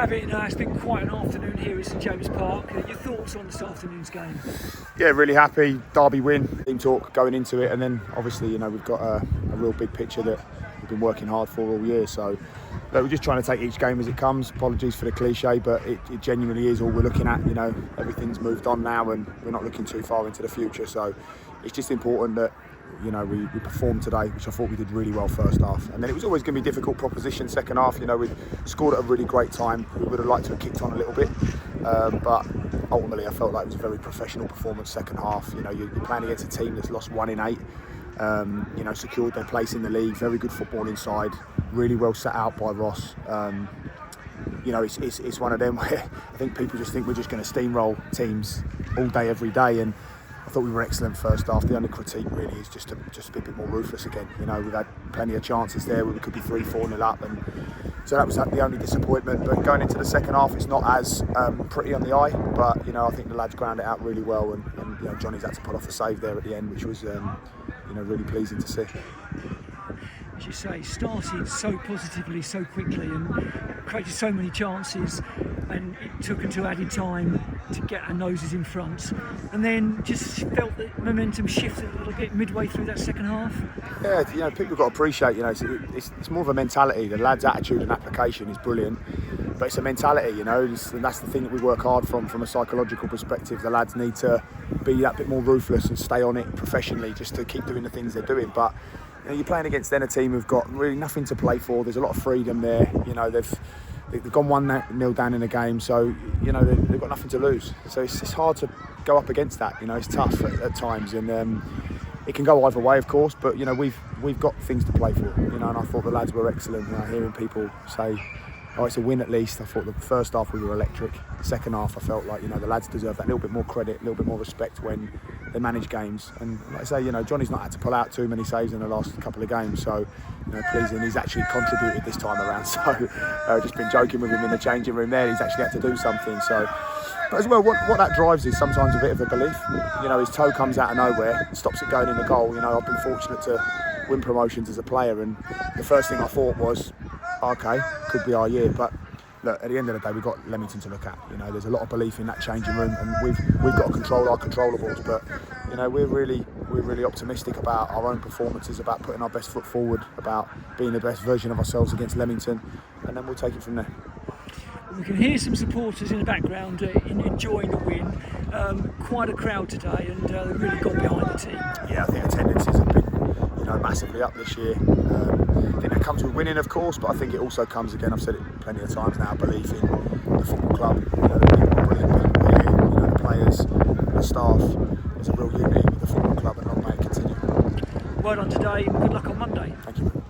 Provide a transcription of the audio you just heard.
Gavin, it's been quite an afternoon here at St James Park. Your thoughts on this afternoon's game? Yeah, really happy. Derby win, team talk going into it, and then obviously, we've got a real big picture that we've been working hard for all year. So we're just trying to take each game as it comes. Apologies for the cliche, but it genuinely is all we're looking at. Everything's moved on now, and we're not looking too far into the future. So it's just important that we performed today, which I thought we did really well first half. And then it was always going to be a difficult proposition second half. We scored at a really great time. We would have liked to have kicked on a little bit, but ultimately I felt like it was a very professional performance second half. You're playing against a team that's lost 1 in 8. Secured their place in the league. Very good football inside. Really well set out by Ross. It's one of them where I think people just think we're just going to steamroll teams all day, every day. And I thought we were excellent first half. The only critique really is just to be a bit more ruthless again. We've had plenty of chances there where we could be 3-4-0 up, and so that was the only disappointment. But going into the second half, it's not as pretty on the eye. But I think the lads ground it out really well, and Johnny's had to pull off a save there at the end, which was really pleasing to see. As you say, started so positively, so quickly, and created so many chances, and it took until added time to get our noses in front, and then just felt that momentum shifted a little bit midway through that second half. Yeah, people have got to appreciate, it's more of a mentality. The lads' attitude and application is brilliant, but it's a mentality, and that's the thing that we work hard from a psychological perspective. The lads need to be that bit more ruthless and stay on it professionally, just to keep doing the things they're doing. But you're playing against then a team who've got really nothing to play for. There's a lot of freedom there. They've gone 1-0 down in the game, so they've got nothing to lose. So it's hard to go up against that. It's tough at times, and it can go either way, of course. But we've got things to play for. And I thought the lads were excellent. Hearing people say, "Oh, it's a win at least." I thought the first half we were electric. The second half, I felt like the lads deserve that little bit more credit, a little bit more respect when they manage games. And like I say, Johnny's not had to pull out too many saves in the last couple of games, so pleasing. He's actually contributed this time around. So just been joking with him in the changing room there. He's actually had to do something. So, but as well, what that drives is sometimes a bit of a belief. His toe comes out of nowhere, stops it going in the goal. I've been fortunate to win promotions as a player, and the first thing I thought was, okay, could be our year. But look, at the end of the day, we've got Leamington to look at. There's a lot of belief in that changing room, and we've got to control our controllables. But we're really optimistic about our own performances, about putting our best foot forward, about being the best version of ourselves against Leamington, and then we'll take it from there. We can hear some supporters in the background enjoying the win. Quite a crowd today, and they really got behind the team. Yeah, I think attendances have been massively up this year. I think that comes with winning, of course, but I think it also comes, again, I've said it plenty of times now, belief in the football club. The people are brilliant people here, the players, the staff. There's a real unity with the football club, and long may it continue. Well done today, and good luck on Monday. Thank you.